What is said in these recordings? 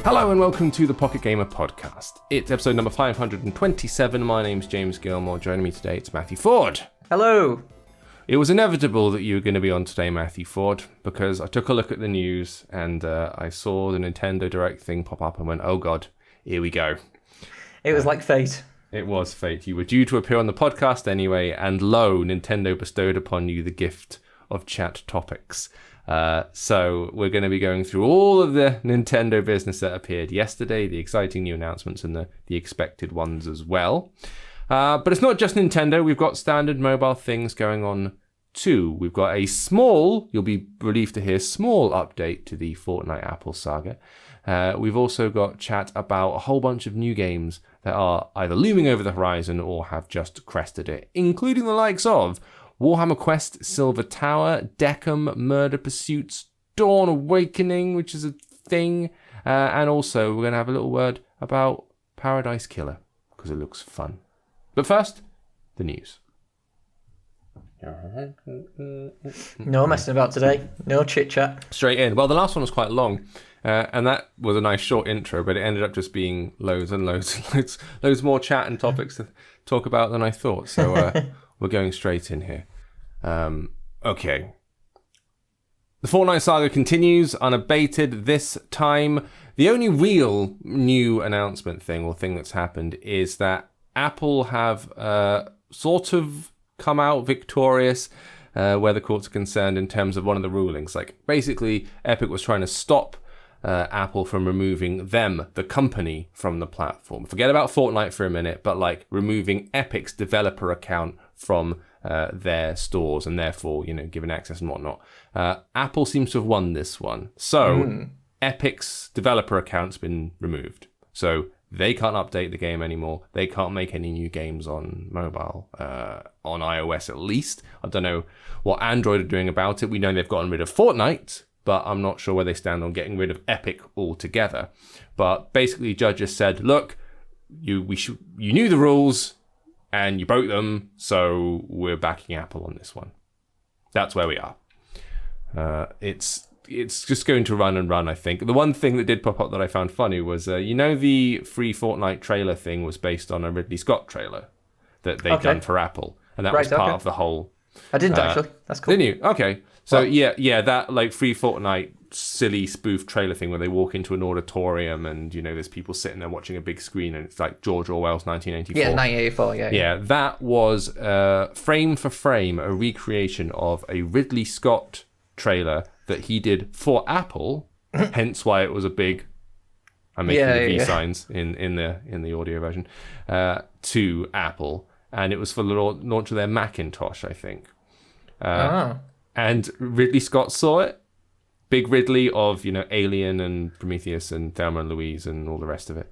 Hello and welcome to the Pocket Gamer Podcast. It's episode number 527. My name's James Gilmore. Joining me today, it's Matthew Ford. Hello. It was inevitable that you were going to be on today, Matthew Ford, because I took a look at the news and I saw the Nintendo Direct thing pop up and went, oh god, here we go. It was like fate. It was fate. You were due to appear on the podcast anyway, and lo, Nintendo bestowed upon you the gift of chat topics. So we're going to be going through all of the Nintendo business that appeared yesterday, the exciting new announcements and the expected ones as well. But it's not just Nintendo. We've got standard mobile things going on too. We've got a small, you'll be relieved to hear, small update to the Fortnite Apple saga. We've also got chat about a whole bunch of new games that are either looming over the horizon or have just crested it, including the likes of Warhammer Quest, Silver Tower, Deckham, Murder Pursuits, Dawn Awakening, which is a thing, and also we're going to have a little word about Paradise Killer, because it looks fun. But first, the news. No messing about today. No chit-chat. Straight in. Well, the last one was quite long, and that was a nice short intro, but it ended up just being loads and loads and loads more chat and topics to talk about than I thought. So we're going straight in here. Okay. The Fortnite saga continues unabated this time. The only real new announcement thing that's happened is that Apple have sort of come out victorious where the courts are concerned in terms of one of the rulings. Like, basically, Epic was trying to stop Apple from removing them, the company, from the platform. Forget about Fortnite for a minute, but like removing Epic's developer account from their stores and therefore, given access and whatnot. Apple seems to have won this one. So Epic's developer account's been removed. So they can't update the game anymore. They can't make any new games on mobile, on iOS at least. I don't know what Android are doing about it. We know they've gotten rid of Fortnite, but I'm not sure where they stand on getting rid of Epic altogether. But basically, judges said, look, you knew the rules and you broke them, so we're backing Apple on this one. That's where we are. It's just going to run and run, I think. The one thing that did pop up that I found funny was, the free Fortnite trailer thing was based on a Ridley Scott trailer that they'd done for Apple. And that was part of the whole... I didn't actually. That's cool. Didn't you? Okay. So, yeah, that like free Fortnite silly spoof trailer thing where they walk into an auditorium and, there's people sitting there watching a big screen and it's like George Orwell's 1984. Yeah, 1984, yeah. Yeah, that was frame for frame a recreation of a Ridley Scott trailer that he did for Apple, hence why it was a big... I'm making the V signs in the audio version, to Apple. And it was for the launch of their Macintosh, I think. And Ridley Scott saw it. Big Ridley of, Alien and Prometheus and Thelma and Louise and all the rest of it.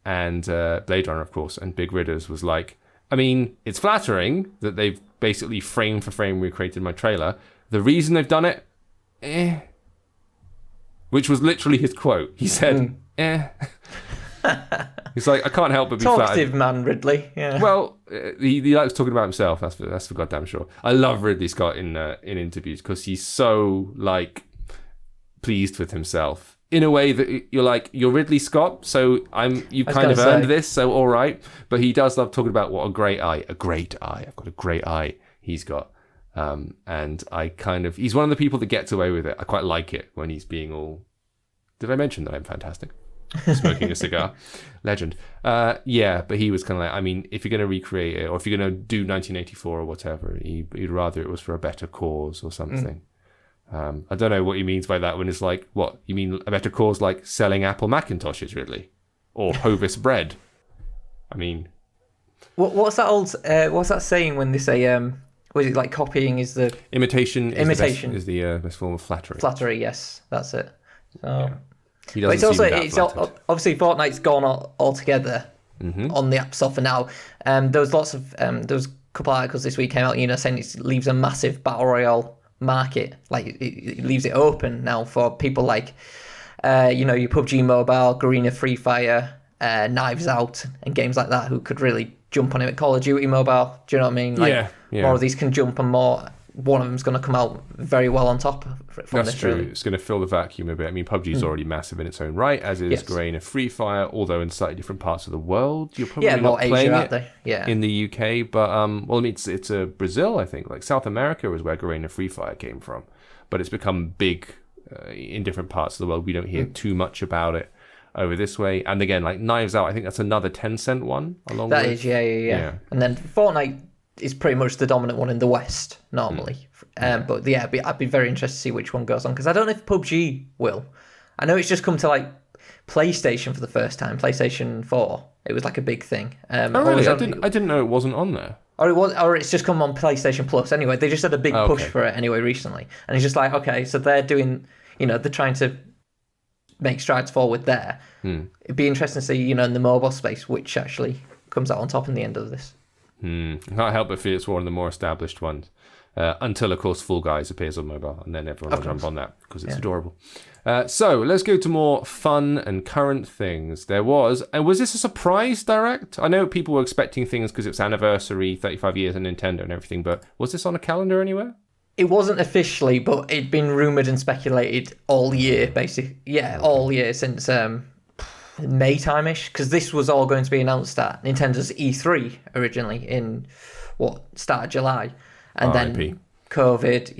And Blade Runner, of course. And Big Ridders was like, I mean, it's flattering that they've basically frame for frame recreated my trailer. The reason they've done it, which was literally his quote. He said, He's like, I can't help but be flattered. Talkative man, Ridley. Yeah. Well, he likes talking about himself. That's for goddamn sure. I love Ridley Scott in interviews because he's so pleased with himself in a way that you're like, you're Ridley Scott, so you've kind of earned this. So all right, but he does love talking about what a great eye. I've got a great eye. He's got, and he's one of the people that gets away with it. I quite like it when he's being all. Did I mention that I'm fantastic? Smoking a cigar. Legend. But he was kind of like, I mean, if you're going to recreate it or if you're going to do 1984 or whatever, he'd rather it was for a better cause or something. I don't know what he means by that when it's like, what, you mean a better cause like selling Apple Macintoshes, Ridley? Or Hovis bread? I mean... What's that saying when they say, was it like copying is the... Imitation is the best form of flattery. Flattery, yes, that's it. So... Yeah. But it's obviously Fortnite's gone altogether on the App Store for now. There was there was a couple of articles this week came out, saying it leaves a massive battle royale market. Like it leaves it open now for people like, your PUBG Mobile, Garena Free Fire, Knives Out, and games like that who could really jump on it. Call of Duty Mobile, do you know what I mean? Like, more of these can jump and more one of them's going to come out very well on top from That's this. true. Really. It's going to fill the vacuum a bit. I mean, PUBG's already massive in its own right, as is Garena Free Fire, although in slightly different parts of the world. You're probably not playing it in the UK, but well, I mean, it's Brazil, I think. Like South America is where Garena Free Fire came from, but it's become big in different parts of the world. We don't hear too much about it over this way. And again, like Knives Out, I think that's another Tencent one. That is, yeah. And then Fortnite is pretty much the dominant one in the West normally. But yeah, I'd be very interested to see which one goes on, because I don't know if PUBG will. I know it's just come to like PlayStation for the first time, PlayStation 4. It was like a big thing. Really? I didn't know it wasn't on there. Or it's just come on PlayStation Plus. Anyway, they just had a big push for it anyway recently, and it's just like, okay, so they're doing, they're trying to make strides forward there. It'd be interesting to see, in the mobile space, which actually comes out on top in the end of this. I can't help but feel it's one of the more established ones. Until, of course, Fall Guys appears on mobile, and then everyone will jump on that because it's adorable. So let's go to more fun and current things. Was this a surprise direct? I know people were expecting things because it's anniversary, 35 years of Nintendo and everything, but was this on a calendar anywhere? It wasn't officially, but it'd been rumoured and speculated all year, basically. Yeah, all year since May time-ish, because this was all going to be announced at Nintendo's E3 originally in, start of July. And then COVID,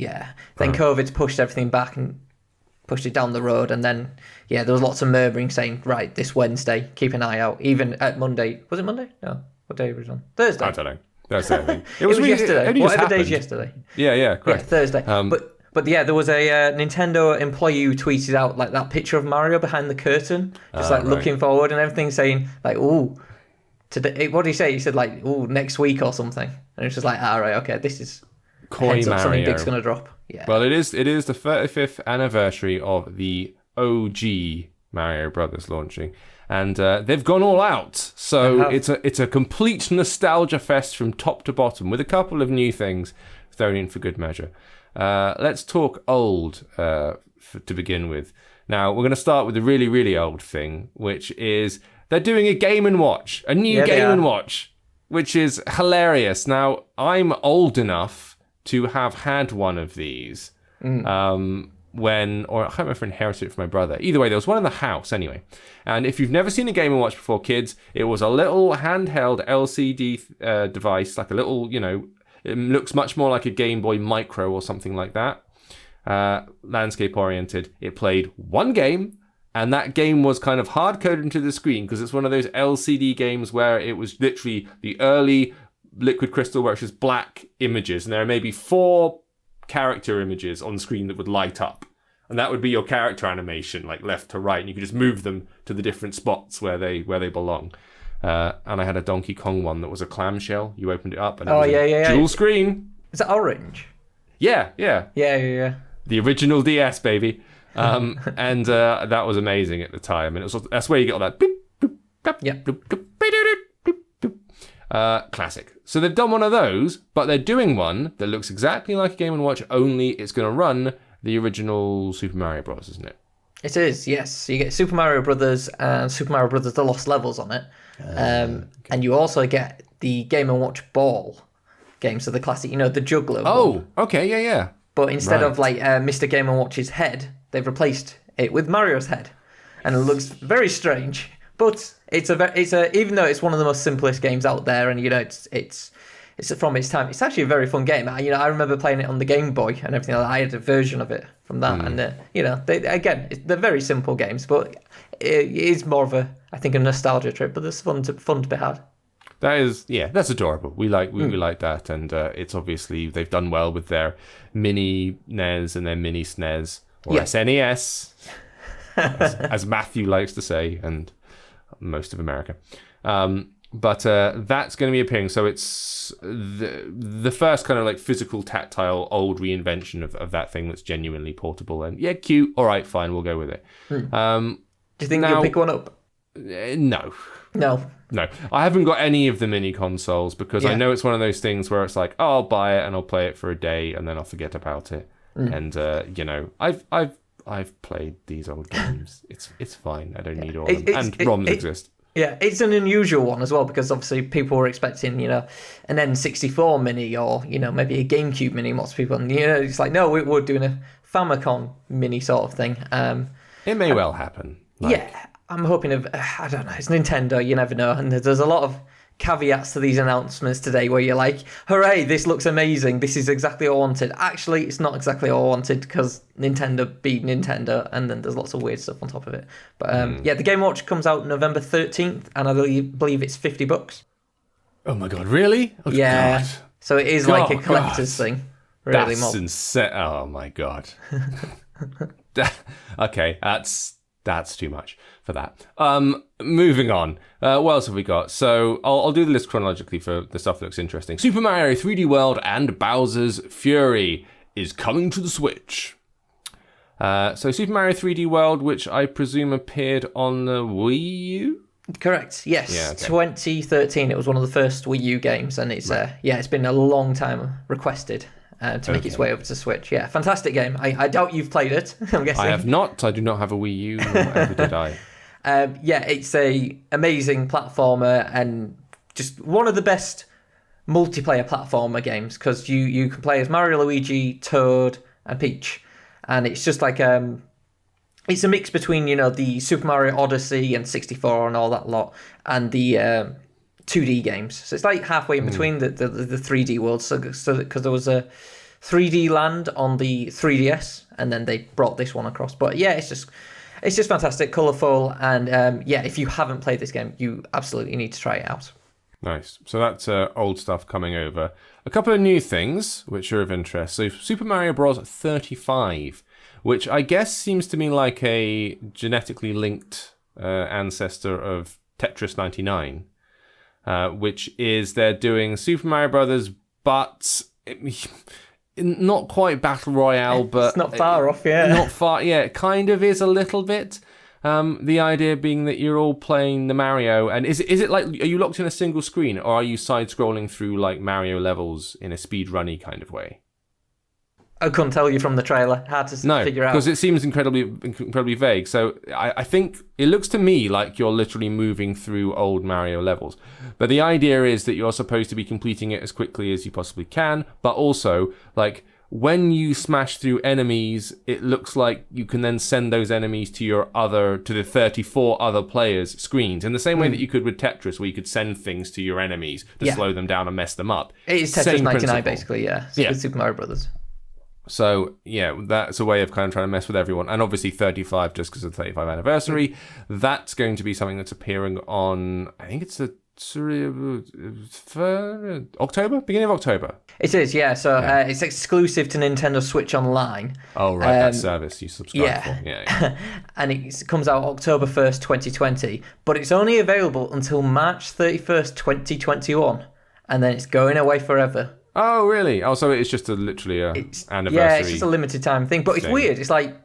Then COVID's pushed everything back and pushed it down the road. And then, there was lots of murmuring saying, right, this Wednesday, keep an eye out. Even at Monday. Was it Monday? No. What day was it on? Thursday. I don't know. Thursday, I think. It was yesterday. Whatever day's yesterday. Yeah, correct. Yeah, Thursday. But there was a Nintendo employee who tweeted out like that picture of Mario behind the curtain, just looking forward and everything, saying like, "Ooh, today." What did he say? He said like, "Ooh, next week or something." And it's just like, "All right, okay, this is Koi Mario. Something big's gonna drop." Yeah. Well, it is the 35th anniversary of the OG Mario Brothers launching, and they've gone all out. So it's a complete nostalgia fest from top to bottom, with a couple of new things thrown in for good measure. Let's talk old to begin with. Now, we're going to start with the really, really old thing, which is they're doing a Game & Watch, a new Game & Watch, which is hilarious. Now, I'm old enough to have had one of these or I can't remember if I inherited it from my brother. Either way, there was one in the house anyway. And if you've never seen a Game & Watch before, kids, it was a little handheld LCD device, like a little, it looks much more like a Game Boy Micro or something like that. Landscape oriented. It played one game, and that game was kind of hard-coded into the screen because it's one of those LCD games where it was literally the early Liquid Crystal where it's just black images, and there are maybe 4 character images on screen that would light up. And that would be your character animation, like left to right, and you could just move them to the different spots where they belong. And I had a Donkey Kong one that was a clamshell. You opened it up and it was a dual screen. Is that orange? Yeah. The original DS, baby. And that was amazing at the time. And that's where you get all that. Classic. So they've done one of those, but they're doing one that looks exactly like a Game & Watch, only it's going to run the original Super Mario Bros., isn't it? It is, yes. So you get Super Mario Brothers and Super Mario Brothers The Lost Levels on it. And you also get the Game & Watch Ball game, so the classic, the juggler ball. Okay, yeah. But instead of like Mr. Game & Watch's head, they've replaced it with Mario's head. And it looks very strange. But it's even though it's one of the most simplest games out there, and it's from its time, it's actually a very fun game. I remember playing it on the Game Boy and everything. I had a version of it from that, and they're very simple games, but it is more of a nostalgia trip. But there's fun to be had. That is, that's adorable. We like that, and it's obviously they've done well with their mini NES and their mini SNES or SNES, as Matthew likes to say, and most of America. But that's going to be appearing. So it's the first kind of like physical, tactile, old reinvention of that thing that's genuinely portable. And cute. All right, fine, we'll go with it. Do you think you'll pick one up? No. No. I haven't got any of the mini consoles because I know it's one of those things where it's like, I'll buy it and I'll play it for a day and then I'll forget about it. And I've played these old games. It's fine. I don't need all of them. And ROMs exist. Yeah, it's an unusual one as well because obviously people were expecting, an N64 mini or, maybe a GameCube mini, lots of people. And, it's like, no, we're doing a Famicom mini sort of thing. It may well happen. Yeah, I'm hoping I don't know, it's Nintendo, you never know. And there's a lot of caveats to these announcements today where you're like, hooray, this looks amazing, this is exactly what I wanted. Actually, it's not exactly what I wanted because Nintendo beat Nintendo, and then there's lots of weird stuff on top of it. But the Game & Watch comes out November 13th, and I believe it's $50. Oh my god, really? Oh, yeah. God. So it is like a collector's thing. Really, that's insane. Oh my god. Okay, that's too much for that. Moving on. What else have we got? So I'll do the list chronologically for the stuff that looks interesting. Super Mario 3D World and Bowser's Fury is coming to the Switch. So Super Mario 3D World, which I presume appeared on the Wii U? Correct. Yes. Yeah, okay. 2013. It was one of the first Wii U games, and it's it's been a long time requested to make its way over to Switch. Yeah, fantastic game. I doubt you've played it. I'm guessing. I have not. I do not have a Wii U. Never did I. It's a amazing platformer and just one of the best multiplayer platformer games because you can play as Mario, Luigi, Toad, and Peach, and it's just like it's a mix between the Super Mario Odyssey and 64 and all that lot, and the 2D games. So it's like halfway in between the 3D worlds. So because there was a 3D Land on the 3DS, and then they brought this one across. But yeah, it's just fantastic, colourful, and if you haven't played this game, you absolutely need to try it out. Nice. So that's old stuff coming over. A couple of new things which are of interest. So Super Mario Bros. 35, which I guess seems to me like a genetically linked ancestor of Tetris 99, which is they're doing Super Mario Brothers, but not quite Battle Royale, but... It's not far off, yeah. Not far, yeah. It kind of is a little bit. The idea being that you're all playing the Mario, and is it like, are you locked in a single screen, or are you side-scrolling through like Mario levels in a speed-runny kind of way? I couldn't tell you from the trailer. Hard to figure out. Because it seems incredibly vague. So I think it looks to me like you're literally moving through old Mario levels. But the idea is that you're supposed to be completing it as quickly as you possibly can. But also, like, when you smash through enemies, it looks like you can then send those enemies to the 34 other players' screens. In the same way that you could with Tetris, where you could send things to your enemies to slow them down and mess them up. It is Tetris Same 99, principle. basically, yeah. With Super Mario Brothers. So, yeah, that's a way of kind of trying to mess with everyone. And obviously 35, just because of the 35 anniversary, that's going to be something that's appearing on, I think it's October? Beginning of October. It is, yeah. So it's exclusive to Nintendo Switch Online. Oh, right, that service you subscribe for. Yeah. And it comes out October 1st, 2020. But it's only available until March 31st, 2021. And then it's going away forever. Oh, really? Oh, so it's just literally anniversary. Yeah, it's just a limited time thing. But it's weird. It's like,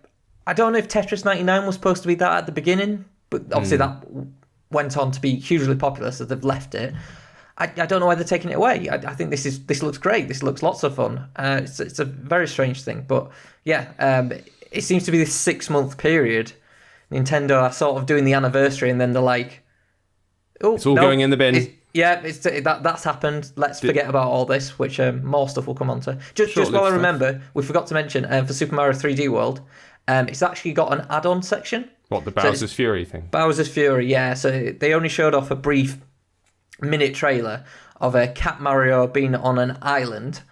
I don't know if Tetris 99 was supposed to be that at the beginning, but obviously that went on to be hugely popular, so they've left it. I don't know why they're taking it away. I think this looks great. This looks lots of fun. It's a very strange thing. But yeah, it seems to be this 6-month period. Nintendo are sort of doing the anniversary, and then they're like, oh, it's all going in the bin. That's happened. Let's forget about all this, which more stuff will come on to. Just while I remember, we forgot to mention, for Super Mario 3D World, it's actually got an add-on section. What, the Bowser's Fury thing? Bowser's Fury, yeah. So they only showed off a brief minute trailer of a Cat Mario being on an island,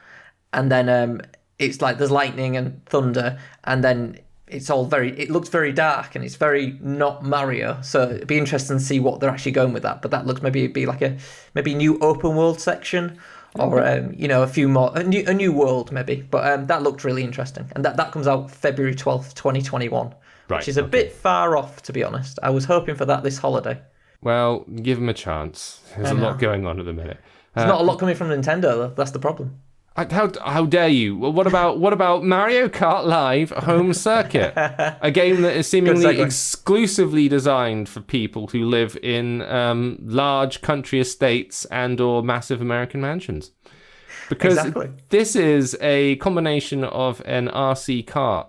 and then it's like there's lightning and thunder, and then it looks very dark, and it's very not Mario. So it'd be interesting to see what they're actually going with that. But that looks maybe it'd be like a new open world section, or a new world maybe. But that looked really interesting, and that comes out February 12th, 2021, which is a bit far off, to be honest. I was hoping for that this holiday. Well, give them a chance. There's a lot going on at the minute. There's not a lot coming from Nintendo, though. That's the problem. How dare you? Well, what about Mario Kart Live Home Circuit, a game that is seemingly exclusively designed for people who live in large country estates and/or massive American mansions, because this is a combination of an RC kart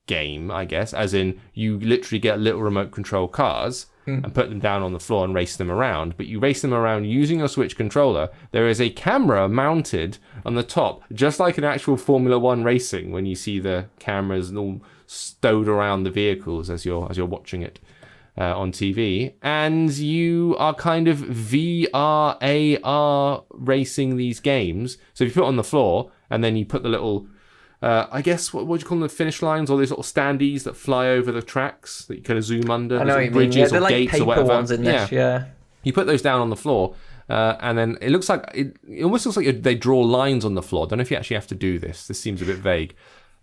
game, I guess, as in you literally get little remote control cars, and put them down on the floor and race them around, but you race them around using your Switch controller. There is a camera mounted on the top, just like an actual Formula One racing, when you see the cameras all stowed around the vehicles as you're watching it on TV, and you are kind of VR, AR racing these games. So if you put it on the floor, and then you put the little I guess, what do you call them, the finish lines, or these little standees that fly over the tracks that you kind of zoom under, I know what you mean. bridges Yeah, or they're gates like or whatever. ones in this, yeah. You put those down on the floor, and then it looks like, it almost looks like they draw lines on the floor. I don't know if you actually have to do this. This seems a bit vague.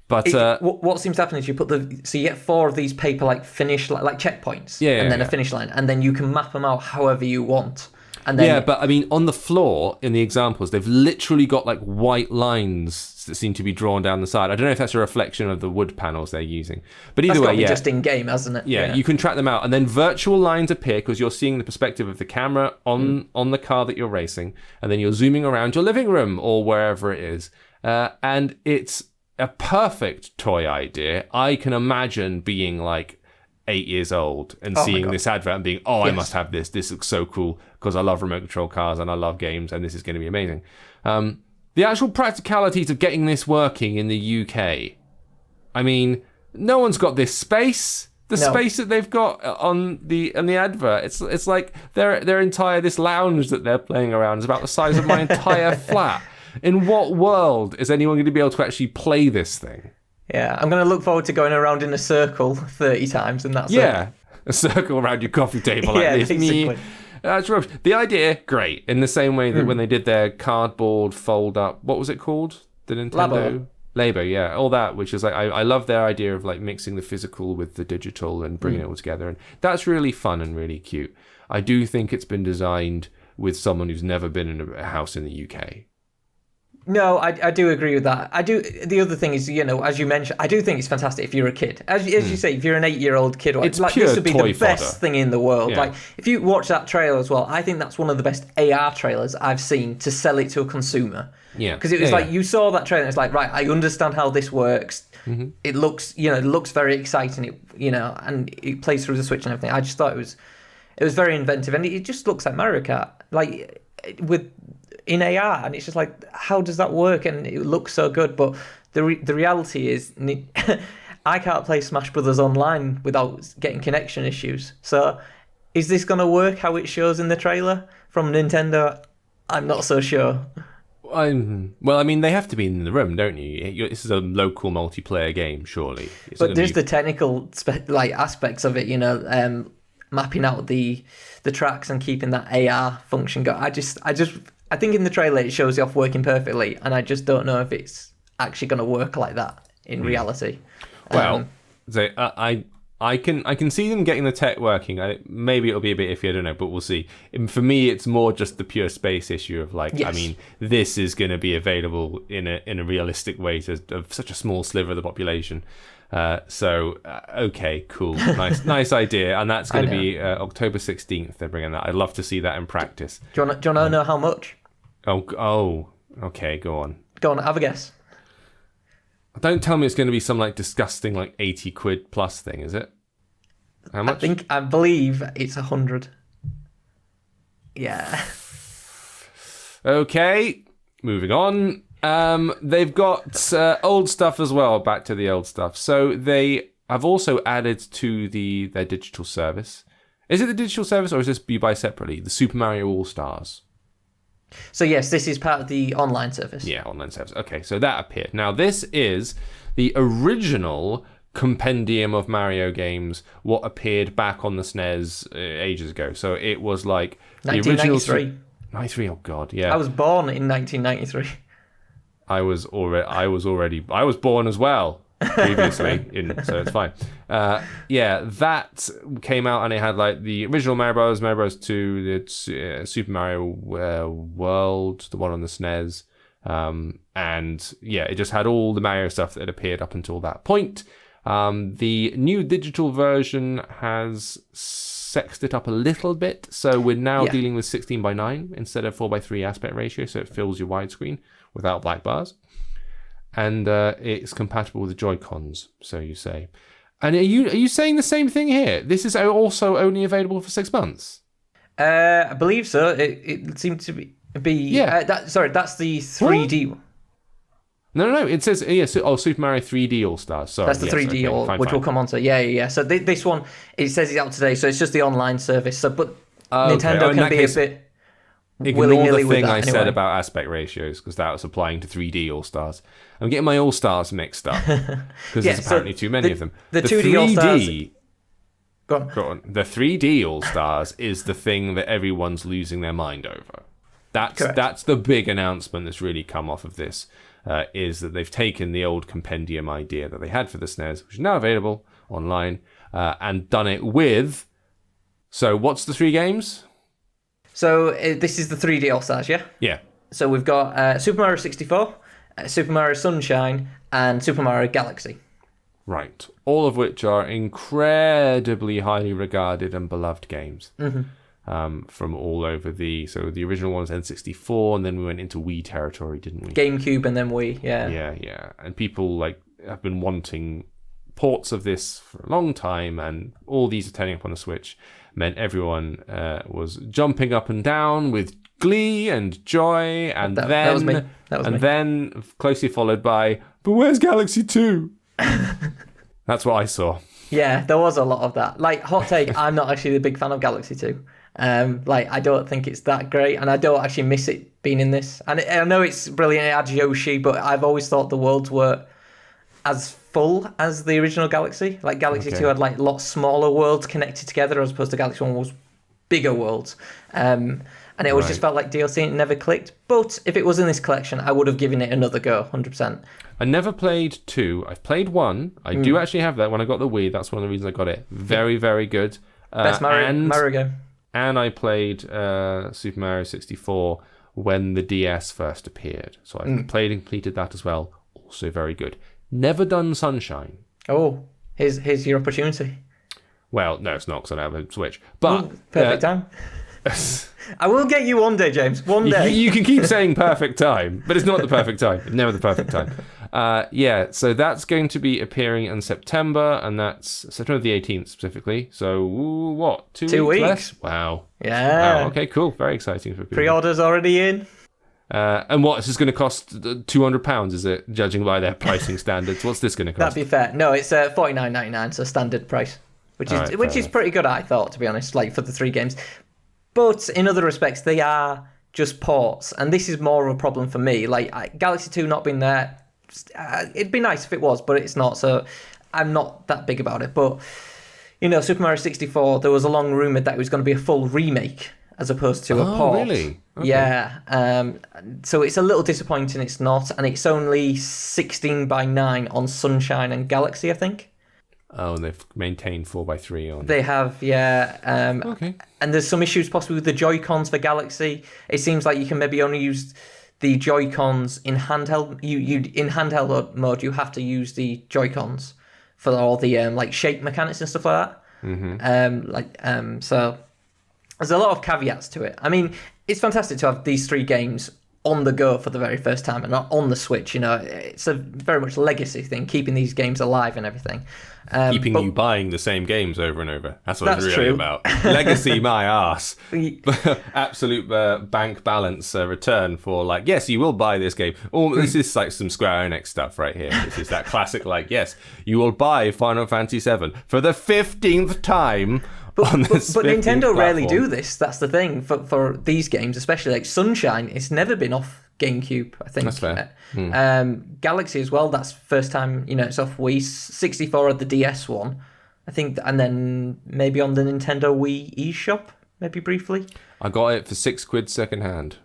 But what seems to happen is you put so you get 4 of these paper like finish like checkpoints, and then a finish line, and then you can map them out however you want. And then, but I mean, on the floor in the examples, they've literally got like white lines that seem to be drawn down the side. I don't know if that's a reflection of the wood panels they're using, but either way, just in game, hasn't it? Yeah, you can track them out, and then virtual lines appear because you're seeing the perspective of the camera on the car that you're racing, and then you're zooming around your living room or wherever it is, and it's a perfect toy idea. I can imagine being like 8 years old and seeing this advert and being, I must have this. This looks so cool because I love remote control cars and I love games and this is going to be amazing. The actual practicalities of getting this working in the UK. I mean, no one's got this space. The space that they've got on the advert, it's like their entire this lounge that they're playing around is about the size of my entire flat. In what world is anyone going to be able to actually play this thing? Yeah, I'm going to look forward to going around in a circle 30 times, and that's it. Yeah, a circle around your coffee table like this. Basically. That's rubbish. The idea, great. In the same way that when they did their cardboard fold-up, what was it called? The Nintendo? Labo, yeah. All that, which is like, I love their idea of like mixing the physical with the digital and bringing it all together. And that's really fun and really cute. I do think it's been designed with someone who's never been in a house in the UK. No, I do agree with that. I do. The other thing is, as you mentioned, I do think it's fantastic if you're a kid. As you say, if you're an 8-year-old kid, it's like pure this would be toy the best fodder. thing in the world. Yeah. Like if you watch that trailer as well, I think that's one of the best AR trailers I've seen to sell it to a consumer. Yeah, because it was you saw that trailer, and it's like, right, I understand how this works. Mm-hmm. It looks very exciting. And it plays through the Switch and everything. I just thought it was very inventive, and it just looks like Mario Kart, like in AR, and it's just like, how does that work? And it looks so good, but the reality is, I can't play Smash Brothers online without getting connection issues. So, is this going to work how it shows in the trailer from Nintendo? I'm not so sure. Well, I mean, they have to be in the room, don't you? This is a local multiplayer game, surely. But there's the technical aspects of it, mapping out the tracks and keeping that AR function going. I think in the trailer it shows it off working perfectly, and I just don't know if it's actually going to work like that in reality. Well, I can see them getting the tech working. Maybe it'll be a bit iffy, I don't know, but we'll see. For me, it's more just the pure space issue of I mean, this is going to be available in a realistic way to such a small sliver of the population. Okay, cool, nice idea, and that's going to be October 16th. They're bringing that. I'd love to see that in practice. Do you want to know how much? Oh, okay, go on. Go on, have a guess. Don't tell me it's going to be some disgusting £80 plus thing, is it? How much? I believe it's 100. Yeah. Okay, moving on. They've got old stuff as well. Back to the old stuff. So they have also added to their digital service. Is it the digital service, or is this you buy separately? The Super Mario All Stars. So yes, this is part of the online service. Yeah, online service. Okay, so that appeared. Now this is the original compendium of Mario games, what appeared back on the SNES ages ago. So it was like the original 1993. 93. Oh god, yeah. I was born in 1993. I was born as well previously, so it's fine. That came out, and it had the original Mario Bros. 2, the Super Mario World, the one on the SNES, and it just had all the Mario stuff that had appeared up until that point. The new digital version has sexed it up a little bit, so we're now dealing with 16:9 instead of 4:3 aspect ratio, so it fills your widescreen without black bars, and it's compatible with the Joy-Cons, so you say. And are you saying the same thing here? This is also only available for 6 months. I believe so. It seemed to be. Yeah. That's the 3D one. No. It says Super Mario 3D All Stars. Sorry, That's the 3D, which we'll come on to. Yeah. So this one, it says it's out today. So it's just the online service. So, but Nintendo can be a bit. Ignore the thing I said about aspect ratios, because that was applying to 3D All Stars. I'm getting my All Stars mixed up because there's apparently too many of them. The 2D All Stars. Go on. The 3D All Stars is the thing that everyone's losing their mind over. That's the big announcement that's really come off of this, is that they've taken the old compendium idea that they had for the SNES, which is now available online, and done it with. So what's the 3 games? So this is the 3D All Stars, yeah? Yeah. So we've got Super Mario 64, Super Mario Sunshine, and Super Mario Galaxy. Right. All of which are incredibly highly regarded and beloved games. From all over So the original one was N64, and then we went into Wii territory, didn't we? GameCube and then Wii, yeah. Yeah. And people have been wanting ports of this for a long time, and all these are turning up on the Switch. Meant everyone was jumping up and down with glee and joy, and that was me. Then closely followed by, but where's Galaxy 2? That's what I saw. Yeah, there was a lot of that. Hot take, I'm not actually a big fan of Galaxy 2. I don't think it's that great, and I don't actually miss it being in this. And I know it's brilliant, it adds Yoshi, but I've always thought the worlds were as full as the original Galaxy. Galaxy 2 had a lot smaller worlds connected together, as opposed to Galaxy 1 was bigger worlds. And it always just felt like DLC and it never clicked. But if it was in this collection, I would have given it another go, 100%. I never played 2. I've played 1. I do actually have that when I got the Wii. That's one of the reasons I got it. Very, very good. Best Mario game. And I played Super Mario 64 when the DS first appeared. So I played and completed that as well. Also very good. Never done Sunshine. Oh, here's your opportunity. Well, no, it's not, because I don't have a Switch. But perfect time. I will get you one day, James. One day. You can keep saying perfect time, but it's not the perfect time. Never the perfect time. So that's going to be appearing in September, and that's September the 18th specifically. So, what? 2 weeks less? Wow. Yeah. Wow. Okay, cool. Very exciting for people. Pre-order's already in. And what? Is this going to cost £200, is it, judging by their pricing standards? What's this going to cost? That'd be fair. No, it's $49.99, so standard price, which is pretty good, I thought, to be honest, for the 3 games. But in other respects, they are just ports, and this is more of a problem for me. Galaxy 2 not being there, it'd be nice if it was, but it's not, so I'm not that big about it. But, Super Mario 64, there was a long rumoured that it was going to be a full remake as opposed to a port. Oh, really? Okay. Yeah. So it's a little disappointing it's not, and it's only 16:9 on Sunshine and Galaxy, I think. Oh, and they've maintained 4:3 on. They have, yeah. Okay. And there's some issues possibly with the Joy-Cons for Galaxy. It seems like you can maybe only use the Joy-Cons in handheld. In handheld mode, you have to use the Joy-Cons for all the shape mechanics and stuff like that. So there's a lot of caveats to it. I mean, it's fantastic to have these 3 games on the go for the very first time and not on the Switch. It's a very much legacy thing, keeping these games alive and everything. Keeping you buying the same games over and over. That's what it's really about. Legacy, my ass. Absolute bank balance return for yes, you will buy this game. Oh, this is some Square Enix stuff right here. This is that classic yes, you will buy Final Fantasy VII for the 15th time. But Nintendo rarely do this. That's the thing for these games, especially Sunshine. It's never been off GameCube, I think. That's fair. Galaxy as well. That's first time it's off Wii. 64 had the DS one, I think, and then maybe on the Nintendo Wii eShop, maybe briefly. I got it for £6 second hand.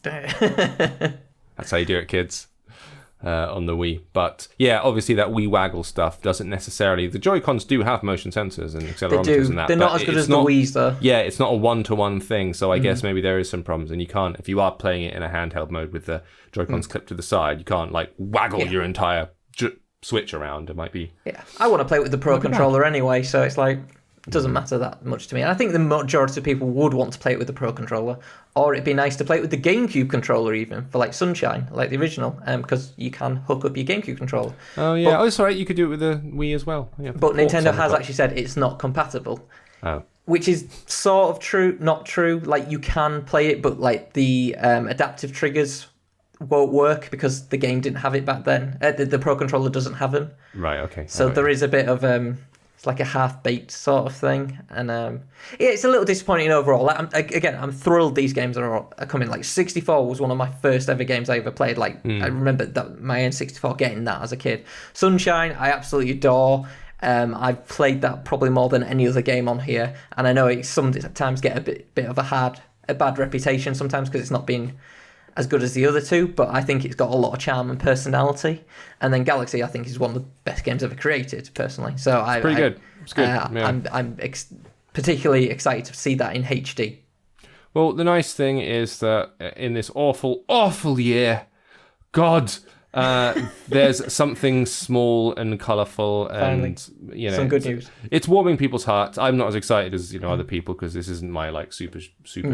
That's how you do it, kids. On the Wii. But yeah, obviously that Wii waggle stuff doesn't necessarily. The Joy-Cons do have motion sensors and accelerometers and that. They're not as good as the Wii's though. Yeah, it's not a one-to-one thing, so I guess maybe there is some problems, and you can't, if you are playing it in a handheld mode with the Joy-Cons clipped to the side, you can't waggle your entire Switch around. It might be. Yeah, I want to play it with the Pro controller anyway, so it's doesn't matter that much to me. And I think the majority of people would want to play it with the Pro Controller, or it'd be nice to play it with the GameCube controller even, for like Sunshine, like the original, because you can hook up your GameCube controller. Oh, yeah. It's all right. You could do it with the Wii as well. Yeah, but Nintendo has actually said it's not compatible. Oh. Which is sort of true, not true. Like, you can play it, but like the adaptive triggers won't work because the game didn't have it back then. The Pro Controller doesn't have them. Right, okay. So there is a bit of it's like a half-baked sort of thing, and it's a little disappointing overall. Like, I'm thrilled these games are coming. Like 64 was one of my first ever games I ever played. Like I remember that my N64 getting that as a kid. Sunshine, I absolutely adore. I've played that probably more than any other game on here, and I know it sometimes get a bit of a bad reputation sometimes because it's not been as good as the other two, but I think it's got a lot of charm and personality. And then Galaxy, I think, is one of the best games ever created, personally. So it's pretty good. It's good. I'm particularly excited to see that in HD. Well, the nice thing is that in this awful, awful year, God, there's something small and colourful, and finally, some good news. It's warming people's hearts. I'm not as excited as other people because this isn't my like super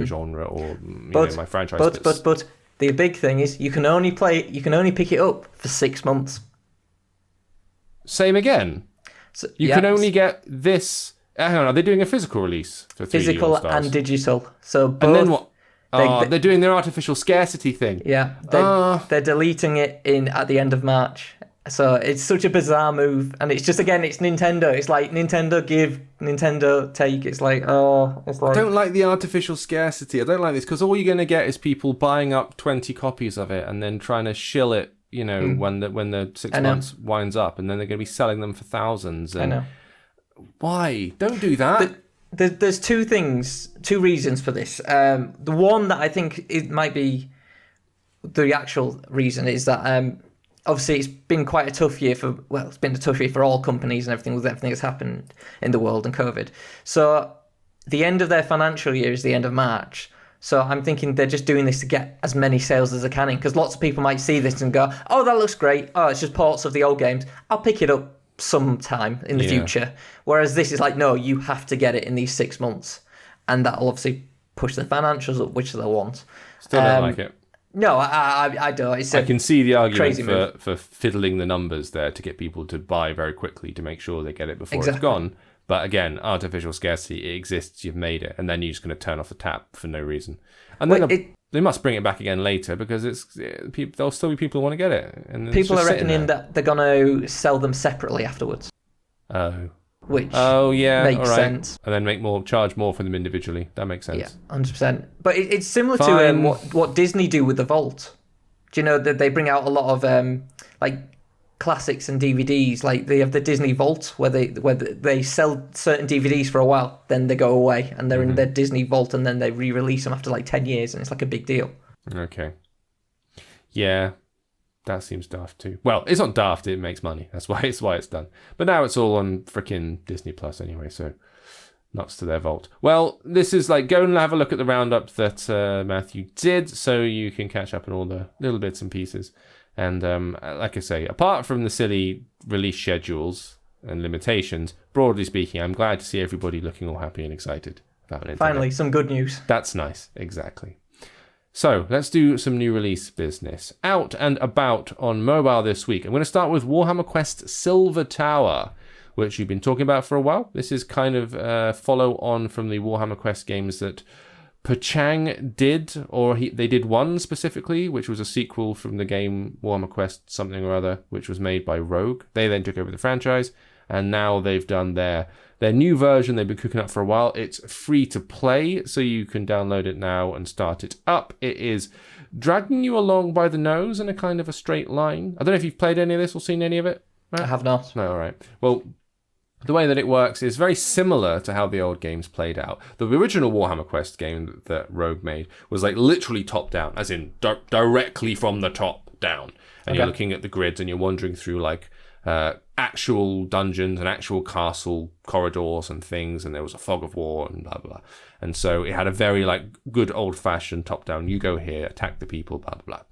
genre or my franchise. But the big thing is you can only pick it up for 6 months. Same again. So, you can only get this. Hang on, are they doing a physical release for 3D physical All-Stars? and digital? So both. And then what? They're doing their artificial scarcity thing. Yeah, they're deleting it at the end of March. So it's such a bizarre move, and it's just, again, it's Nintendo. It's like Nintendo give, Nintendo take. It's like, it's like... I don't like the artificial scarcity. I don't like this because all you're going to get is people buying up 20 copies of it and then trying to shill it, when the 6 months winds up, and then they're going to be selling them for thousands. And I know. Why? Don't do that. There's two reasons for this. The one that I think it might be the actual reason is that obviously it's been quite a tough year it's been a tough year for all companies and everything with everything that's happened in the world and COVID. So the end of their financial year is the end of March. So I'm thinking they're just doing this to get as many sales as they can in, because lots of people might see this and go, oh, that looks great. Oh, it's just ports of the old games. I'll pick it up sometime in the future. Whereas this is like, no, you have to get it in these 6 months. And that'll obviously push the financials up, which they'll want. Still don't like it. No, I don't. I can see the argument for fiddling the numbers there to get people to buy very quickly to make sure they get it before it's gone. But again, artificial scarcity, it exists, you've made it, and then you're just going to turn off the tap for no reason. And then they must bring it back again later because there'll still be people who want to get it. And people are reckoning that they're going to sell them separately afterwards. Oh. Which makes sense. And then charge more for them individually. That makes sense. Yeah, 100%. But it's similar to what Disney do with the Vault. Do you know that they bring out a lot of like classics and DVDs? Like they have the Disney Vault where they sell certain DVDs for a while, then they go away and they're in their Disney Vault, and then they re-release them after like 10 years, and it's like a big deal. Okay. Yeah. That seems daft too. Well, it's not daft, it makes money. That's why it's done. But now it's all on frickin' Disney Plus anyway, so nuts to their vault. Well, this is like, go and have a look at the roundup that Matthew did, so you can catch up on all the little bits and pieces. And like I say, apart from the silly release schedules and limitations, broadly speaking, I'm glad to see everybody looking all happy and excited about it. Finally, some good news. That's nice, exactly. So, let's do some new release business. Out and about on mobile this week. I'm going to start with Warhammer Quest Silver Tower, which you've been talking about for a while. This is kind of a follow-on from the Warhammer Quest games that Pachang did, or they did one specifically, which was a sequel from the game Warhammer Quest something or other, which was made by Rogue. They then took over the franchise, and now they've done their new version they've been cooking up for a while. It's free to play, so you can download it now and start it up. It is dragging you along by the nose in a kind of a straight line. I don't know if you've played any of this or seen any of it, Matt? I have not. No, all right. Well, the way that it works is very similar to how the old games played out. The original Warhammer Quest game that Rogue made was like literally top down, as in directly from the top down. And you're looking at the grids and you're wandering through like actual dungeons and actual castle corridors and things, and there was a fog of war and blah blah. And so it had a very like good old fashioned top down. You go here, attack the people, blah blah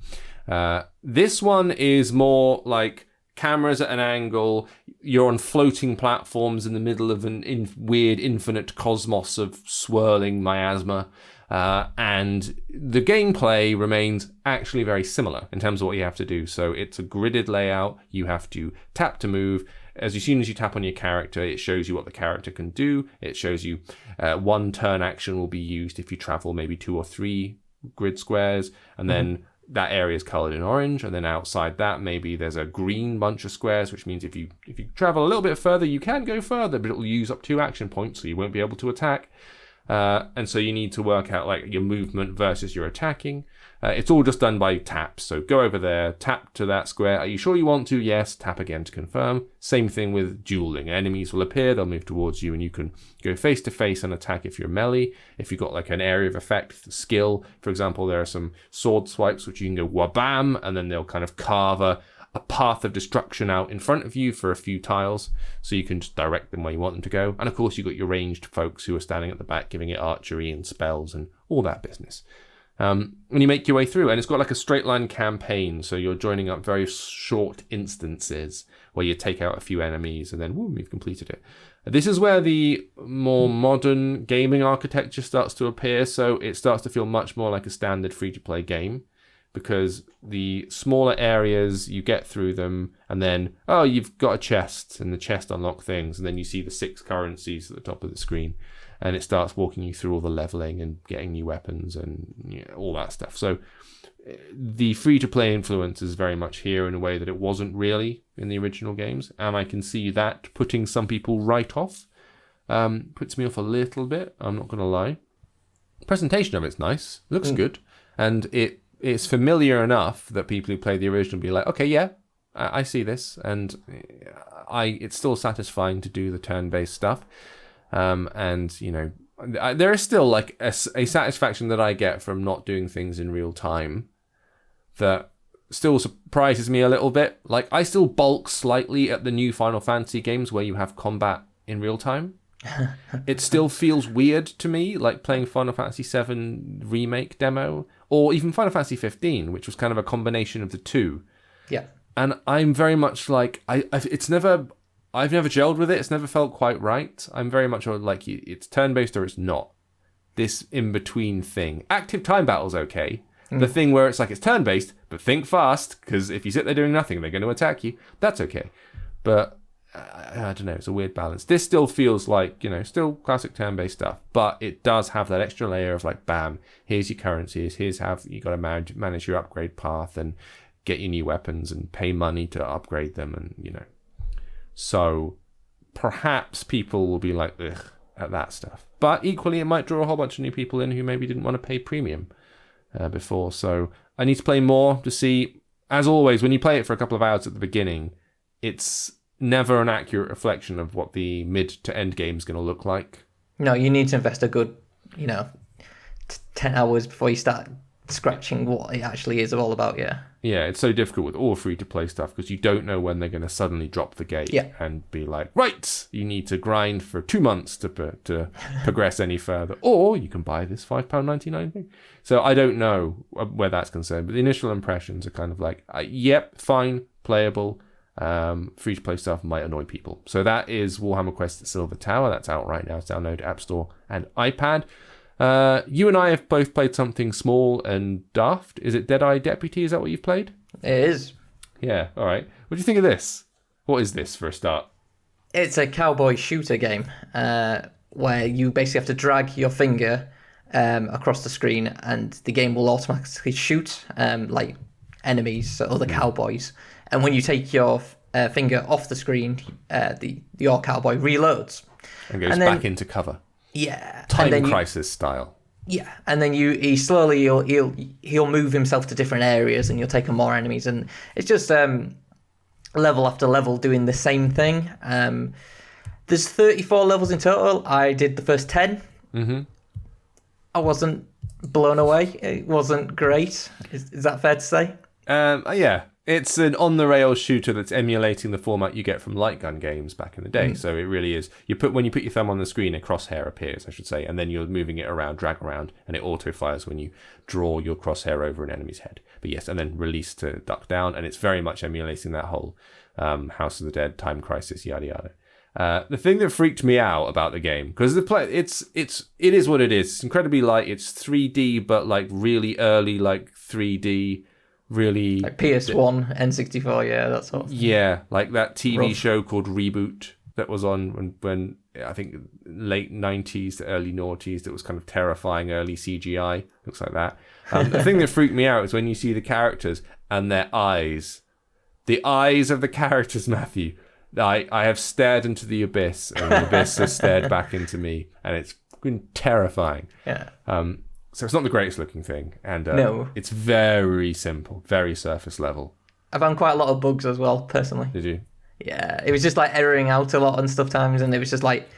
blah. This one is more like cameras at an angle. You're on floating platforms in the middle of an weird infinite cosmos of swirling miasma. And the gameplay remains actually very similar in terms of what you have to do. So it's a gridded layout. You have to tap to move. As soon as you tap on your character, it shows you what the character can do. It shows you one turn action will be used if you travel maybe 2 or 3 grid squares, and then that area is colored in orange, and then outside that maybe there's a green bunch of squares, which means if you travel a little bit further, you can go further, but it will use up 2 action points, so you won't be able to attack. And so you need to work out like your movement versus your attacking. It's all just done by taps. So go over there, tap to that square. Are you sure you want to? Yes. Tap again to confirm. Same thing with dueling. Enemies will appear, they'll move towards you, and you can go face to face and attack if you're melee. If you've got like an area of effect skill, for example, there are some sword swipes which you can go wabam, and then they'll kind of carve a path of destruction out in front of you for a few tiles, so you can just direct them where you want them to go. And of course you've got your ranged folks who are standing at the back giving it archery and spells and all that business. And you make your way through, and it's got like a straight line campaign, so you're joining up very short instances where you take out a few enemies and then whoom, you've completed it. This is where the more modern gaming architecture starts to appear, so it starts to feel much more like a standard free-to-play game, because the smaller areas, you get through them, and then, oh, you've got a chest, and the chest unlock things, and then you see the 6 currencies at the top of the screen, and it starts walking you through all the leveling and getting new weapons and all that stuff. So the free-to-play influence is very much here in a way that it wasn't really in the original games, and I can see that putting some people right off. Puts me off a little bit, I'm not going to lie. The presentation of it's nice, looks good, and it's familiar enough that people who play the original be like, okay, yeah, I see this, and it's still satisfying to do the turn-based stuff. And there is still like a satisfaction that I get from not doing things in real time that still surprises me a little bit. Like, I still balk slightly at the new Final Fantasy games where you have combat in real time. It still feels weird to me, like playing Final Fantasy VII Remake demo, or even Final Fantasy 15, which was kind of a combination of the two. Yeah. And I'm very much like, I've never gelled with it. It's never felt quite right. I'm very much like, it's turn-based or it's not. This in-between thing. Active time battle's okay. The thing where it's like, it's turn-based, but think fast, because if you sit there doing nothing, they're going to attack you. That's okay. But I don't know, it's a weird balance. This still feels like, still classic turn-based stuff, but it does have that extra layer of like, bam, here's your currencies, here's how you got to manage your upgrade path and get your new weapons and pay money to upgrade them, and So perhaps people will be like, ugh, at that stuff. But equally, it might draw a whole bunch of new people in who maybe didn't want to pay premium before. So I need to play more to see. As always, when you play it for a couple of hours at the beginning, it's never an accurate reflection of what the mid to end game is going to look like. No, you need to invest a good, 10 hours before you start scratching what it actually is all about, yeah. Yeah, it's so difficult with all free-to-play stuff because you don't know when they're going to suddenly drop the gate and be like, right, you need to grind for 2 months to progress any further. Or you can buy this £5.99 thing. So I don't know where that's concerned, but the initial impressions are kind of like, yep, fine, playable. Free-to-play stuff might annoy people. So that is Warhammer Quest: Silver Tower. That's out right now. It's downloaded App Store and iPad. You and I have both played something small and daft. Is it Deadeye Deputy? Is that what you've played? It is. Yeah, all right. What do you think of this? What is this for a start? It's a cowboy shooter game where you basically have to drag your finger across the screen and the game will automatically shoot like enemies, so other cowboys. And when you take your finger off the screen, your cowboy reloads. And goes back into cover. Yeah. Time Crisis style. Yeah. And then he slowly, he'll move himself to different areas and you'll take on more enemies. And it's just level after level doing the same thing. There's 34 levels in total. I did the first 10. Mm-hmm. I wasn't blown away. It wasn't great. Is that fair to say? Yeah. It's an on-the-rails shooter that's emulating the format you get from light gun games back in the day. So it really is. When you put your thumb on the screen, a crosshair appears, I should say, and then you're moving it around, drag around, and it auto-fires when you draw your crosshair over an enemy's head. But yes, and then release to duck down, and it's very much emulating that whole House of the Dead, Time Crisis, yada yada. The thing that freaked me out about the game, because it is what it is. It's incredibly light. It's 3D, but like really early, like 3D, really like PS1, N64, yeah, that sort of thing. Yeah, like that TV show called Reboot that was on when I think late 90s to early noughties. That was kind of terrifying early CGI. Looks like that. The thing that freaked me out is when you see the characters and their eyes. The eyes of the characters, Matthew. I have stared into the abyss, and the abyss has stared back into me, and it's been terrifying. Yeah. So it's not the greatest looking thing, and no. It's very simple, very surface level. I found quite a lot of bugs as well, personally. Did you? Yeah, it was just like erroring out a lot and stuff times, and it was just like,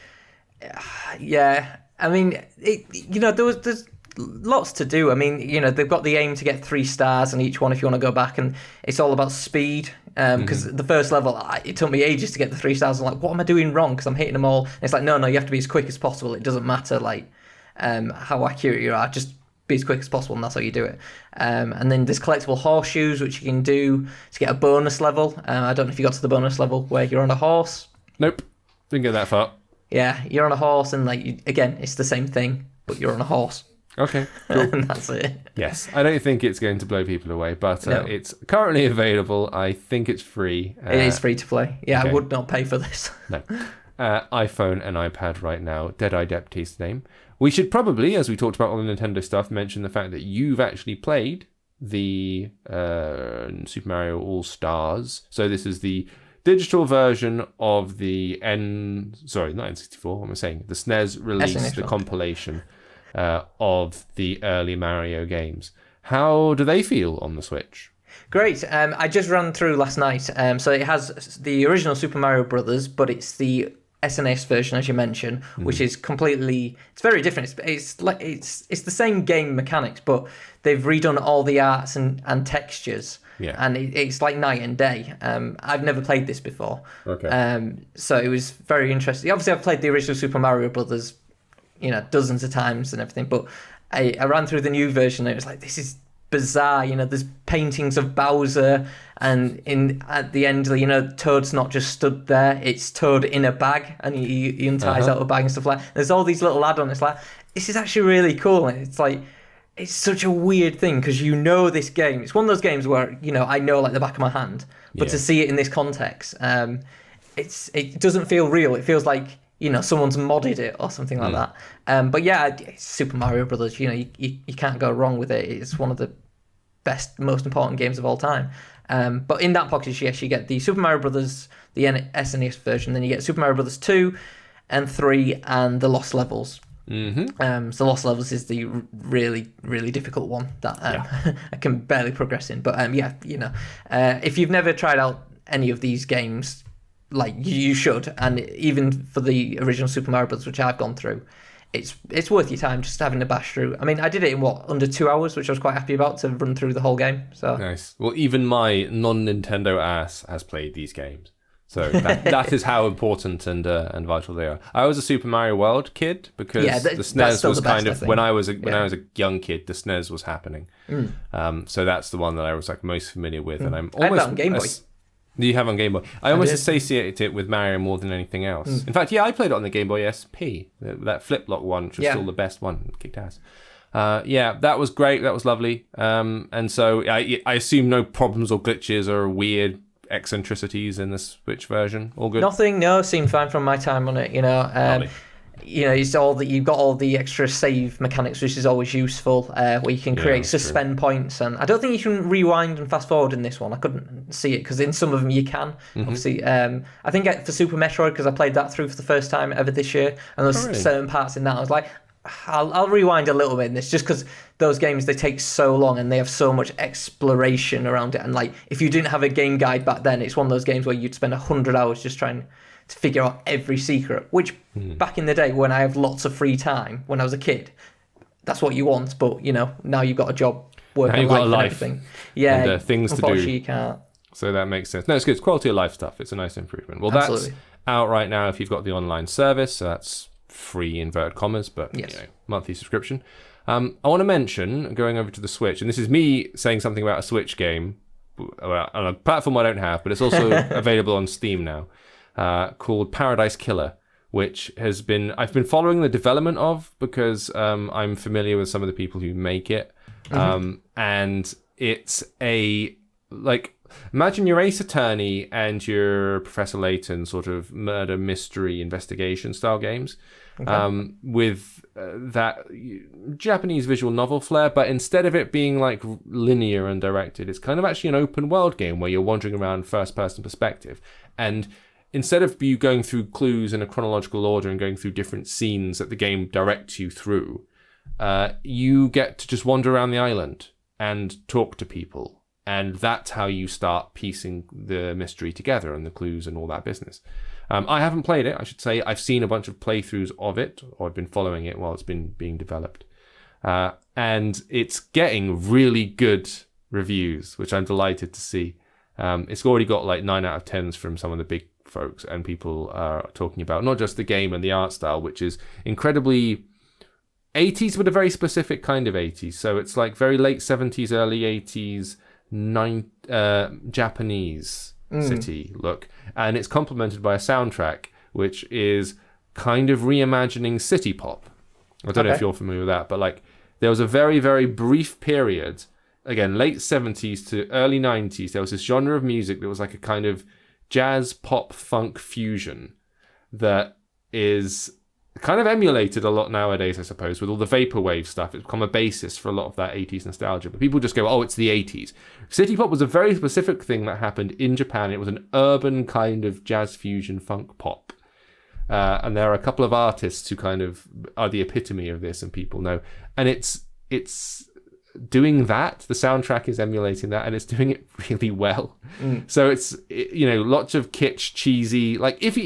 yeah. I mean, there's lots to do. I mean, they've got the aim to get 3 stars on each one if you want to go back, and it's all about speed. Because the first level, it took me ages to get the 3 stars. I'm like, what am I doing wrong? Because I'm hitting them all. And it's like, no, you have to be as quick as possible. It doesn't matter like how accurate you are. Just be as quick as possible, and that's how you do it. And then there's collectible horseshoes, which you can do to get a bonus level. I don't know if you got to the bonus level where you're on a horse. Nope, didn't get that far. Yeah, you're on a horse, and again, it's the same thing, but you're on a horse. Okay, cool. And that's it. Yes, I don't think it's going to blow people away, but No. it's currently available. I think it's free. It is free to play. Yeah, okay. I would not pay for this. No. iPhone and iPad right now. Dead-Eye Deputy's name. We should probably, as we talked about all the Nintendo stuff, mention the fact that you've actually played the Super Mario All-Stars. So this is the digital version of the not N64, what am I saying? The SNES release, the compilation of the early Mario games. How do they feel on the Switch? Great. I just ran through last night. So it has the original Super Mario Brothers, but it's the SNES version, as you mentioned, which is it's very different. It's the same game mechanics, but they've redone all the arts and textures. Yeah. And it's like night and day. I've never played this before. Okay. So it was very interesting. Obviously, I've played the original Super Mario Brothers, dozens of times and everything, but I ran through the new version and it was like, this is bizarre. There's paintings of Bowser, and at the end, Toad's not just stood there, it's Toad in a bag, and he unties out a bag and stuff like that. There's all these little add-ons. It's like, this is actually really cool, and it's like, it's such a weird thing, because this game, it's one of those games where, I know like the back of my hand, but to see it in this context, it doesn't feel real. It feels like, someone's modded it or something like that. But yeah, it's Super Mario Brothers. You can't go wrong with it. It's one of the best, most important games of all time. But in that package, yes, you get the Super Mario Brothers, the SNES version. Then you get Super Mario Brothers 2 and 3 and the Lost Levels. Mm-hmm. So Lost Levels is the really, really difficult one that I can barely progress in. But if you've never tried out any of these games, like you should, and even for the original Super Mario Bros., which I've gone through, it's worth your time just having to bash through. I mean, I did it in under 2 hours, which I was quite happy about, to run through the whole game. So nice. Well, even my non-Nintendo ass has played these games, so that is how important and vital they are. I was a Super Mario World kid because the SNES was kind of when I was a young kid, the SNES was happening. So that's the one that I was like most familiar with, and I'm almost. I had that on Game Boy. You have on Game Boy. I almost associate it with Mario more than anything else. In fact, I played it on the Game Boy SP, that flip-lock one, which was still the best one. It kicked ass. That was great. That was lovely. And so I assume no problems or glitches or weird eccentricities in the Switch version. All good? Nothing. No, seemed fine from my time on it. It's all that you've got all the extra save mechanics, which is always useful, where you can create suspend points, and I don't think you can rewind and fast forward in this one. I couldn't see it because in some of them you can. Obviously, I think for Super Metroid, because I played that through for the first time ever this year, and there's certain parts in that I was like, I'll rewind a little bit in this, just because those games, they take so long and they have so much exploration around it, and like if you didn't have a game guide back then, it's one of those games where you'd spend 100 hours just trying to figure out every secret, which back in the day when I have lots of free time, when I was a kid, that's what you want. But, now you've got a job, work, and life and everything. Yeah, and, things to do. Unfortunately, you can't. So that makes sense. No, it's good. It's quality of life stuff. It's a nice improvement. Well, Absolutely. That's out right now if you've got the online service. So that's free, inverted commas, but monthly subscription. I want to mention, going over to the Switch, and this is me saying something about a Switch game on a platform I don't have, but it's also available on Steam now, called Paradise Killer, which I've been following the development of because I'm familiar with some of the people who make it. And it's imagine you're Ace Attorney and you're Professor Layton, sort of murder mystery investigation style games, with that Japanese visual novel flair, but instead of it being like linear and directed, it's kind of actually an open world game where you're wandering around first person perspective, and instead of you going through clues in a chronological order and going through different scenes that the game directs you through, you get to just wander around the island and talk to people. And that's how you start piecing the mystery together and the clues and all that business. I haven't played it, I should say. I've seen a bunch of playthroughs of it, or I've been following it while it's been being developed. And it's getting really good reviews, which I'm delighted to see. It's already got like 9 out of 10s from some of the big folks, and people are talking about not just the game and the art style, which is incredibly 80s, but a very specific kind of 80s. So it's like very late 70s, early 80s, Japanese city look, and it's complemented by a soundtrack which is kind of reimagining city pop. I don't know if you're familiar with that, but like there was a very, very brief period, again late 70s to early 90s, there was this genre of music that was like a kind of jazz pop funk fusion that is kind of emulated a lot nowadays, I suppose, with all the vaporwave stuff. It's become a basis for a lot of that 80s nostalgia. But people just go, oh, it's the 80s. City pop was a very specific thing that happened in Japan. It was an urban kind of jazz fusion funk pop. And there are a couple of artists who kind of are the epitome of this, and people know. And it's doing that. The soundtrack is emulating that, and it's doing it really well. So it's, lots of kitsch, cheesy, like if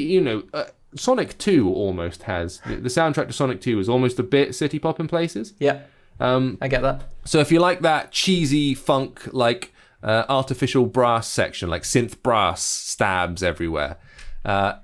Sonic 2 almost has. The soundtrack to Sonic 2 is almost a bit city pop in places. Yeah, I get that. So if you like that cheesy funk, like artificial brass section, like synth brass stabs everywhere,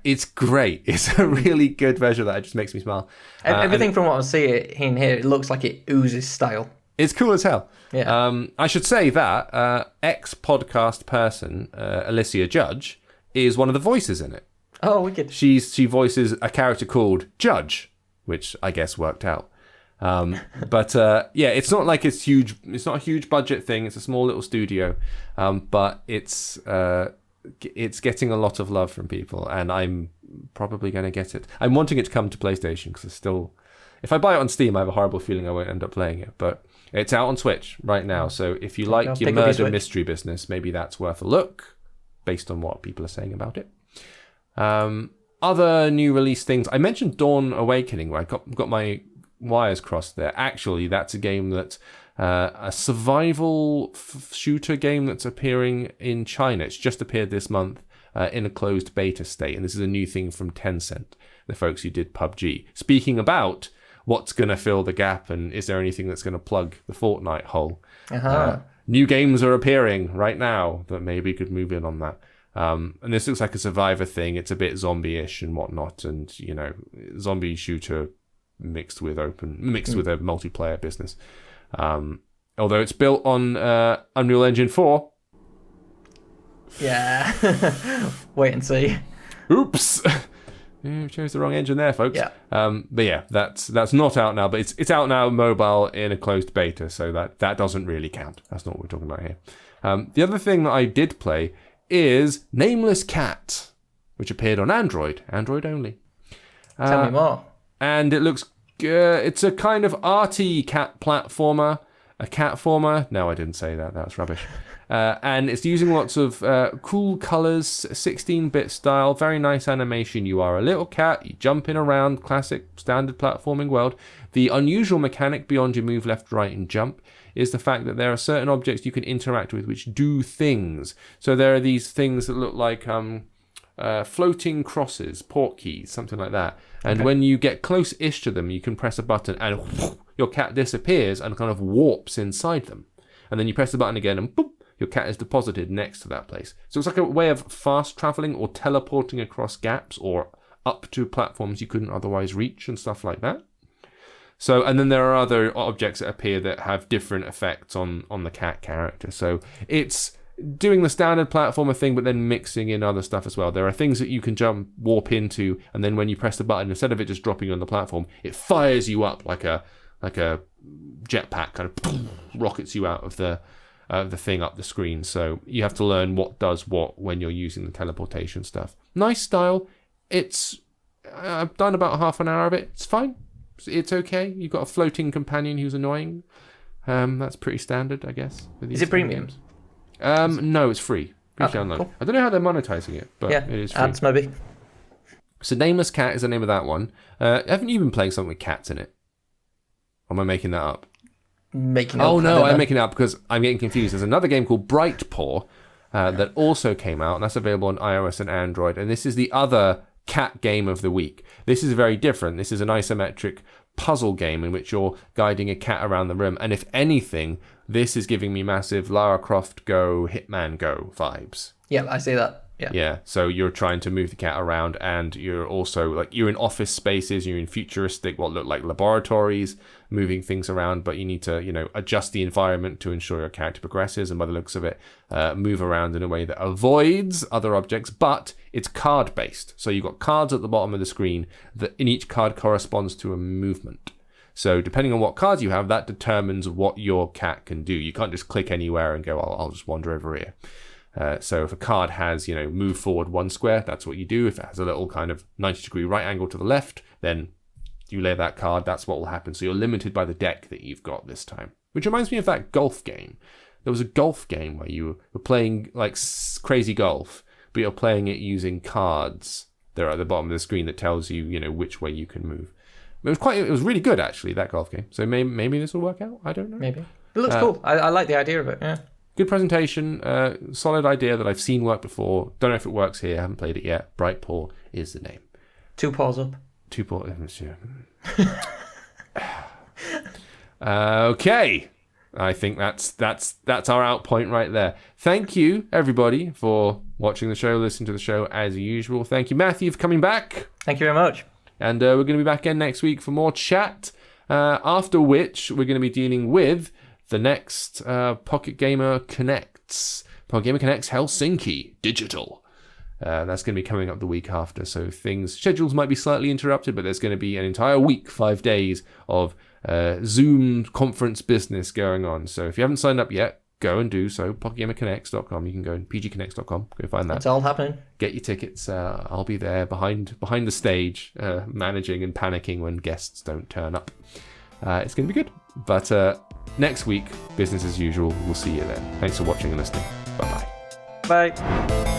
it's great. It's a really good version of that. It just makes me smile. Everything from what I'm seeing here, it looks like it oozes style. It's cool as hell. Yeah. I should say that ex-podcast person, Alicia Judge, is one of the voices in it. Oh, wicked. She voices a character called Judge, which I guess worked out. But it's not like it's huge. It's not a huge budget thing. It's a small little studio, but it's getting a lot of love from people, and I'm probably going to get it. I'm wanting it to come to PlayStation because if I buy it on Steam, I have a horrible feeling I won't end up playing it. But it's out on Switch right now, so if you like your murder mystery business, maybe that's worth a look, based on what people are saying about it. Other new release things. I mentioned Dawn Awakening, where I got my wires crossed there. Actually, that's a game that a survival shooter game that's appearing in China. It's just appeared this month in a closed beta state, and this is a new thing from Tencent, the folks who did PUBG. Speaking about what's going to fill the gap, and is there anything that's going to plug the Fortnite hole? New games are appearing right now that maybe could move in on that. And this looks like a Survivor thing. It's a bit zombie-ish and whatnot, and zombie shooter mixed with a multiplayer business. Although it's built on Unreal Engine 4. Yeah, wait and see. Oops, chose the wrong engine there, folks. Yeah. But yeah, that's not out now. But it's out now, mobile in a closed beta, so that doesn't really count. That's not what we're talking about here. The other thing that I did play is Nameless Cat, which appeared on Android only. Tell me more. And it looks it's a kind of arty cat platformer, a catformer. No, I didn't say that. That was rubbish. And it's using lots of cool colors, 16-bit style, very nice animation. You are a little cat, you jumping around, classic standard platforming world. The unusual mechanic beyond your move left, right, and jump is the fact that there are certain objects you can interact with which do things. So there are these things that look like floating crosses, port keys, something like that. And when you get close-ish to them, you can press a button and your cat disappears and kind of warps inside them. And then you press the button again and boop, your cat is deposited next to that place. So it's like a way of fast traveling or teleporting across gaps or up to platforms you couldn't otherwise reach and stuff like that. So, and then there are other objects that appear that have different effects on the cat character. So it's doing the standard platformer thing, but then mixing in other stuff as well. There are things that you can warp into, and then when you press the button, instead of it just dropping you on the platform, it fires you up like a jetpack, kind of rockets you out of the thing up the screen. So you have to learn what does what when you're using the teleportation stuff. Nice style. I've done about half an hour of it. It's fine. It's okay. You've got a floating companion who's annoying. That's pretty standard, I guess. Is it premium? No, it's free. Free Okay, download. cool. I don't know how they're monetizing it, but Yeah, it is free. ads maybe. So Nameless Cat is the name of that one. Haven't you been playing something with cats in it? Or am I making that up? Making up. Oh no, I'm making it up because I'm getting confused. There's another game called Bright Paw that also came out, and that's available on iOS and Android. And this is the other cat game of the week. This is very different. This is an isometric puzzle game in which you're guiding a cat around the room. And if anything, this is giving me massive Lara Croft Go, Hitman Go vibes. Yeah, I see that. Yeah, so you're trying to move the cat around, and you're also like you're in office spaces, you're in futuristic what look like laboratories, moving things around, but you need to adjust the environment to ensure your character progresses, and by the looks of it, move around in a way that avoids other objects. But it's card based, so you've got cards at the bottom of the screen that in each card corresponds to a movement. So depending on what cards you have, that determines what your cat can do. You can't just click anywhere and go, I'll just wander over here. So if a card has, move forward 1 square, that's what you do. If it has a little kind of 90-degree right angle to the left, then you lay that card, that's what will happen. So you're limited by the deck that you've got this time. Which reminds me of that golf game. There was a golf game where you were playing like crazy golf, but you're playing it using cards that are at the bottom of the screen that tells you, which way you can move. It was really good, actually, that golf game. So maybe this will work out. I don't know. Maybe. It looks cool. I like the idea of it, yeah. Good presentation, solid idea that I've seen work before. Don't know if it works here, haven't played it yet. Bright Paw is the name. 2 paws up. 2 paws, monsieur. Okay. I think that's our out point right there. Thank you, everybody, for watching the show, listening to the show as usual. Thank you, Matthew, for coming back. Thank you very much. And we're going to be back again next week for more chat, after which we're going to be dealing with the next Pocket Gamer Connects. Pocket Gamer Connects Helsinki Digital. That's going to be coming up the week after, so schedules might be slightly interrupted, but there's going to be an entire week, 5 days of Zoom conference business going on. So if you haven't signed up yet, go and do so. PocketGamerConnects.com. You can go and pgconnects.com. Go find that. That's all happening. Get your tickets. I'll be there behind the stage, managing and panicking when guests don't turn up. It's going to be good. But next week, business as usual. We'll see you then. Thanks for watching and listening. Bye-bye. Bye.